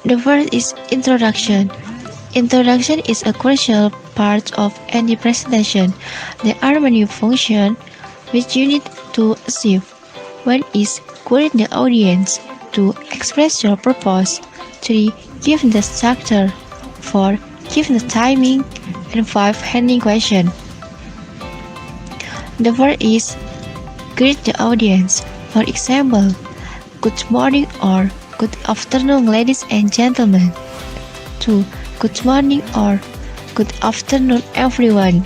The first is introduction. Introduction is a crucial part of any presentation. There are many functions which you need to achieve. One is greet the audience. 2. Express your purpose. 3. Give the structure. 4. Give the timing. And 5. Handling question. The first is greet the audience. For example, good morning or good afternoon, ladies and gentlemen. 2. Good morning or good afternoon, everyone.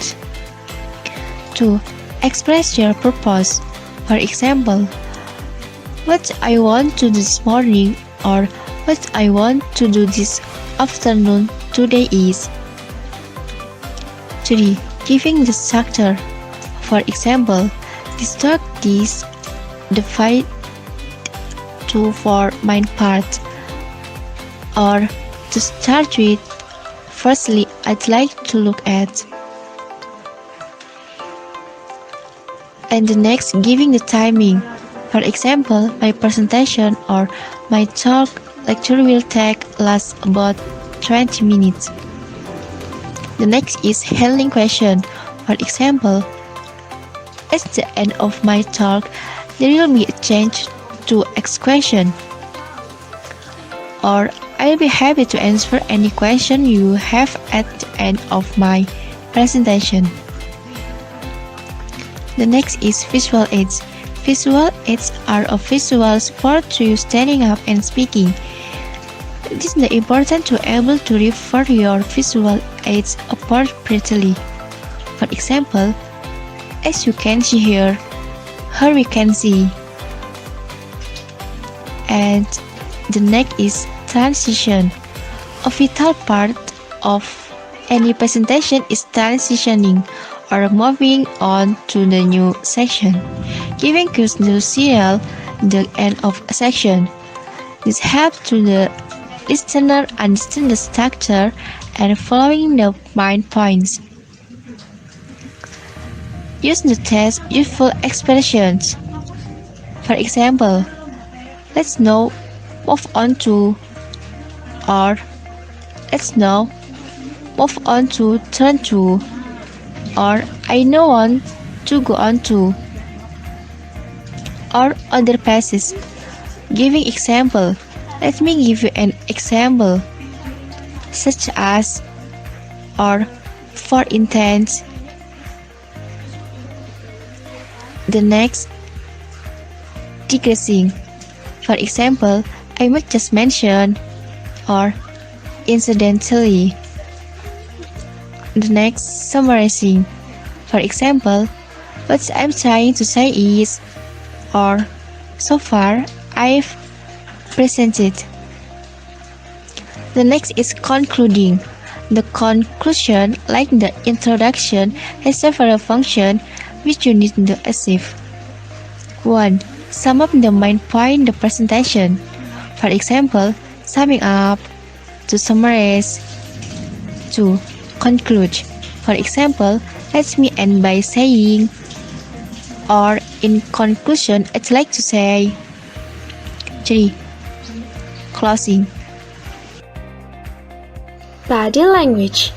2. Express your purpose. For example, what I want to do this morning or what I want to do this afternoon today is. 3. Giving the structure. For example, this talk is divided to 4 main parts. Or to start with, firstly, I'd like to look at. And the next, giving the timing. For example, my presentation or my talk lecture will last about 20 minutes. The next is handling question. For example, at the end of my talk, there will be a change to ask question. Or I'll be happy to answer any question you have at the end of my presentation. The next is visual aids. Visual aids are a visual support to you standing up and speaking. It is important to be able to refer your visual aids appropriately. For example, as you can see here we can see. And the next is transition. A vital part of any presentation is transitioning or moving on to the new section, giving crucial the end of a section. This helps to the listener understand the structure and following the main points. Use the test useful expressions. For example, let's now move on to, or let's now move on to turn to, or I now want to go on to, or other passages. Giving example. Let me give you an example, such as, or for instance. The next, digressing. For example, I might just mention, or incidentally. The next, summarizing. For example, what I'm trying to say is, or so far I've presented. The next is concluding. The conclusion, like the introduction, has several functions which you need to achieve. 1. Sum up the main point of the presentation. For example, summing up, to summarize. 2. Conclude. For example, let me end by saying, or in conclusion, I'd like to say. 3. Closing. Body language.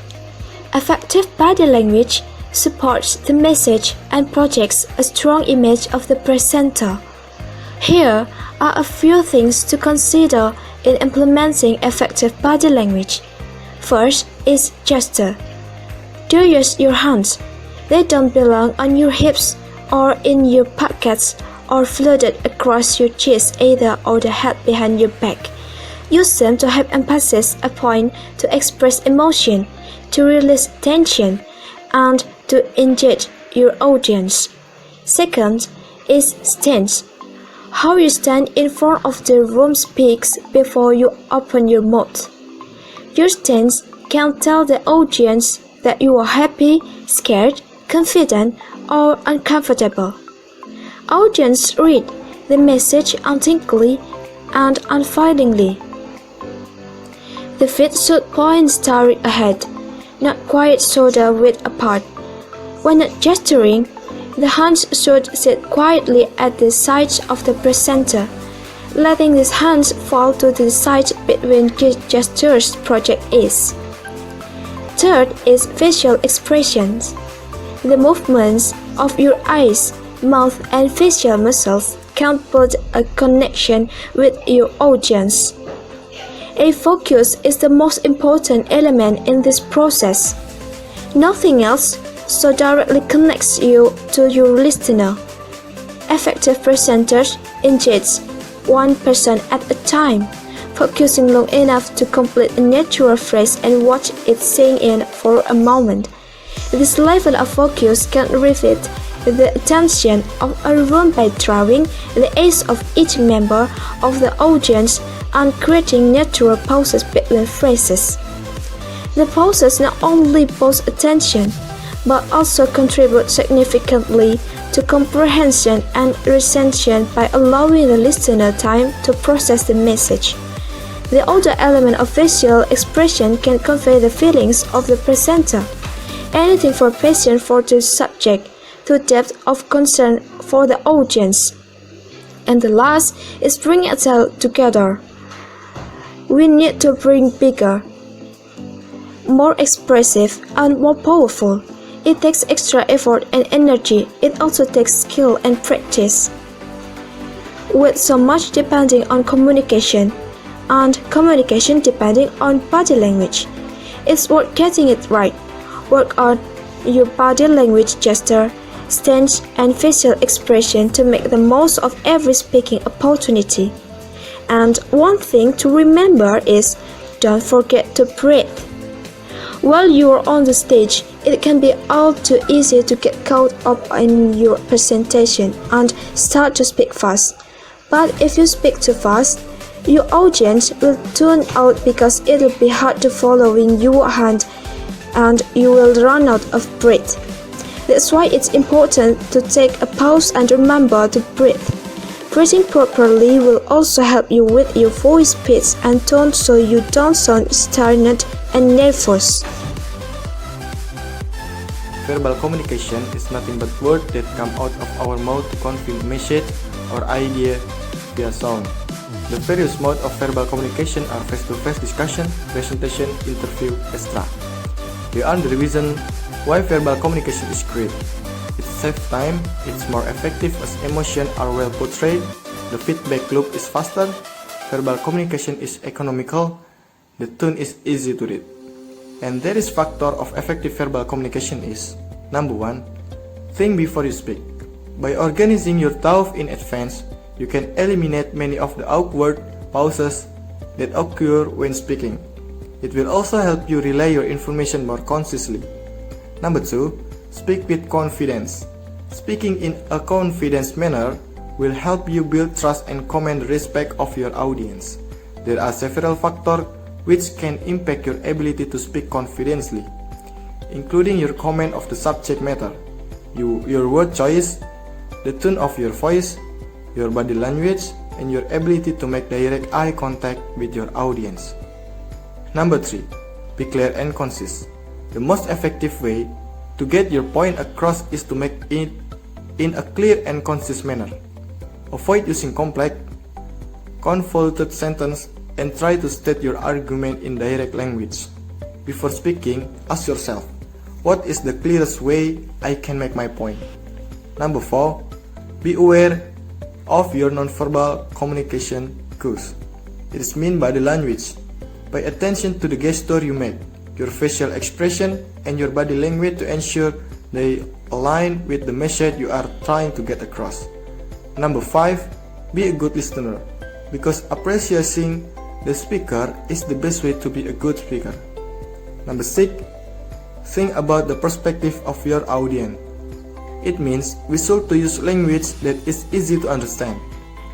Effective body language supports the message and projects a strong image of the presenter. Here are a few things to consider in implementing effective body language. First is gesture. Do use your hands. They don't belong on your hips or in your pockets or floated across your chest either or the head behind your back. Use them to help emphasize a point, to express emotion, to release tension, and to engage your audience. Second is stance. How you stand in front of the room speaks before you open your mouth. Your stance can tell the audience that you are happy, scared, confident, or uncomfortable. Audience read the message unthinkingly and unfeelingly. The feet should point straight ahead, not quite shoulder width apart. When not gesturing, the hands should sit quietly at the sides of the presenter. letting his hands fall to the side between gestures project is. Third is facial expressions. The movements of your eyes, mouth, and facial muscles can build a connection with your audience. A focus is the most important element in this process. Nothing else so directly connects you to your listener. Effective presenters engage one person at a time, focusing long enough to complete a natural phrase and watch it sink in for a moment. This level of focus can rivet the attention of a room by drawing the eyes of each member of the audience and creating natural pauses between phrases. The pauses not only boost attention, but also contribute significantly to comprehension and retention by allowing the listener time to process the message. The other element of facial expression can convey the feelings of the presenter, anything from passion for the subject to depth of concern for the audience. And the last is bring it all together. We need to bring bigger, more expressive, and more powerful. It takes extra effort and energy. It also takes skill and practice. With so much depending on communication, and communication depending on body language, it's worth getting it right. Work on your body language gesture, stance, and facial expression to make the most of every speaking opportunity. And one thing to remember is, don't forget to breathe. While you are on the stage, it can be all too easy to get caught up in your presentation and start to speak fast. But if you speak too fast, your audience will tune out because it will be hard to follow in your hand and you will run out of breath. That's why it's important to take a pause and remember to breathe. Breathing properly will also help you with your voice pitch and tone so you don't sound stagnant and nervous. Verbal communication is nothing but words that come out of our mouth to convey message or idea via sound. The various modes of verbal communication are face-to-face discussion, presentation, interview, etc. They are the reason why verbal communication is great. It saves time, it's more effective as emotions are well portrayed, the feedback loop is faster, verbal communication is economical, the tone is easy to read. And there is factor of effective verbal communication is, number 1, think before you speak. By organizing your thoughts in advance, you can eliminate many of the awkward pauses that occur when speaking. It will also help you relay your information more concisely. Number 2, speak with confidence. Speaking in a confident manner will help you build trust and command respect of your audience. There are several factors which can impact your ability to speak confidently, including your command of the subject matter, your word choice, the tone of your voice, your body language, and your ability to make direct eye contact with your audience. Number 3, be clear and concise. The most effective way to get your point across is to make it in a clear and concise manner. Avoid using complex, convoluted sentences and try to state your argument in direct language. Before speaking, ask yourself, what is the clearest way I can make my point? Number 4, be aware of your nonverbal communication cues. It is meant by the language. Pay attention to the gesture you make, your facial expression, and your body language to ensure they align with the message you are trying to get across. Number 5, be a good listener, because appreciating the speaker is the best way to be a good speaker. Number 6, think about the perspective of your audience. It means we should to use language that is easy to understand,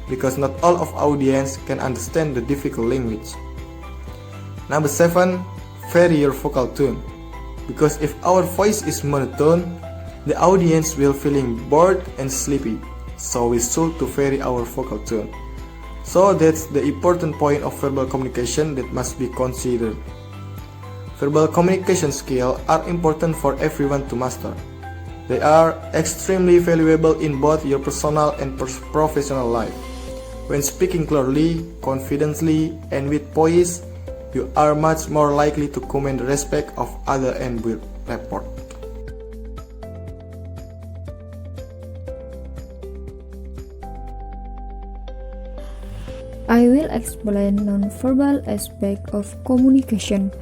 because not all of audience can understand the difficult language. Number 7, vary your vocal tone, because if our voice is monotone, the audience will feeling bored and sleepy, so we should to vary our vocal tone. So that's the important point of verbal communication that must be considered. Verbal communication skills are important for everyone to master. They are extremely valuable in both your personal and professional life. When speaking clearly, confidently, and with poise, you are much more likely to command the respect of others and build rapport. I will explain non-verbal aspect of communication.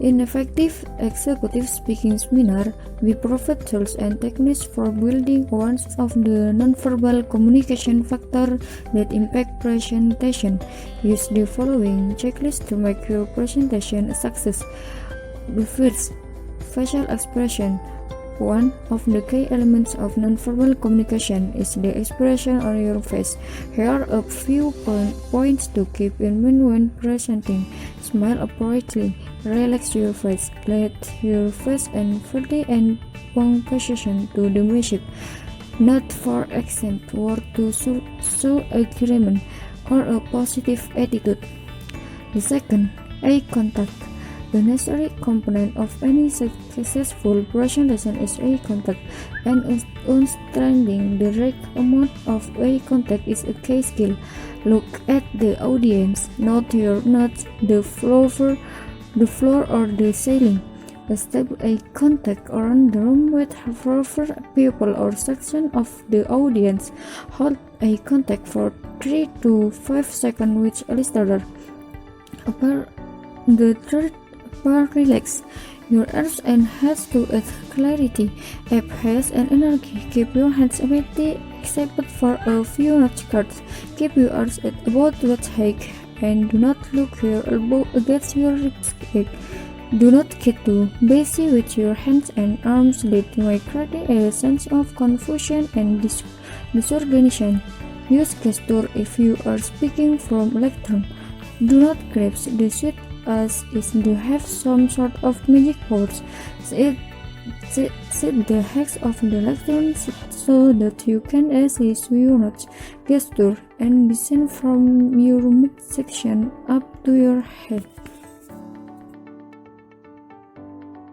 In effective executive speaking seminar, we provide tools and techniques for building one of the non-verbal communication factors that impact presentation. Use the following checklist to make your presentation a success. The first, facial expression. One of the key elements of nonverbal communication is the expression on your face. Here are a few points to keep in mind when presenting. Smile appropriately. Relax your face. Let your face and body and tongue position to the message. Not for example, word to show agreement or a positive attitude. The second, eye contact. The necessary component of any successful presentation is eye contact, and understanding the right amount of eye contact is a key skill. Look at the audience, not the floor or the ceiling. Establish eye contact around the room with proper people or section of the audience. Hold eye contact for 3 to 5 seconds with a listener. The third, relax your arms and hands to add clarity. Add haste and energy. Keep your hands empty except for a few notch cards. Keep your arms at about waist height and do not look your elbow against your ribs. Do not get too busy with your hands and arms that may create a sense of confusion and disorganization. Use gesture if you are speaking from lectern. Do not grasp the seat as is to have some sort of magic powers. Set the hex of the lectern so that you can assist your notes, gesture, and descend from your midsection up to your head.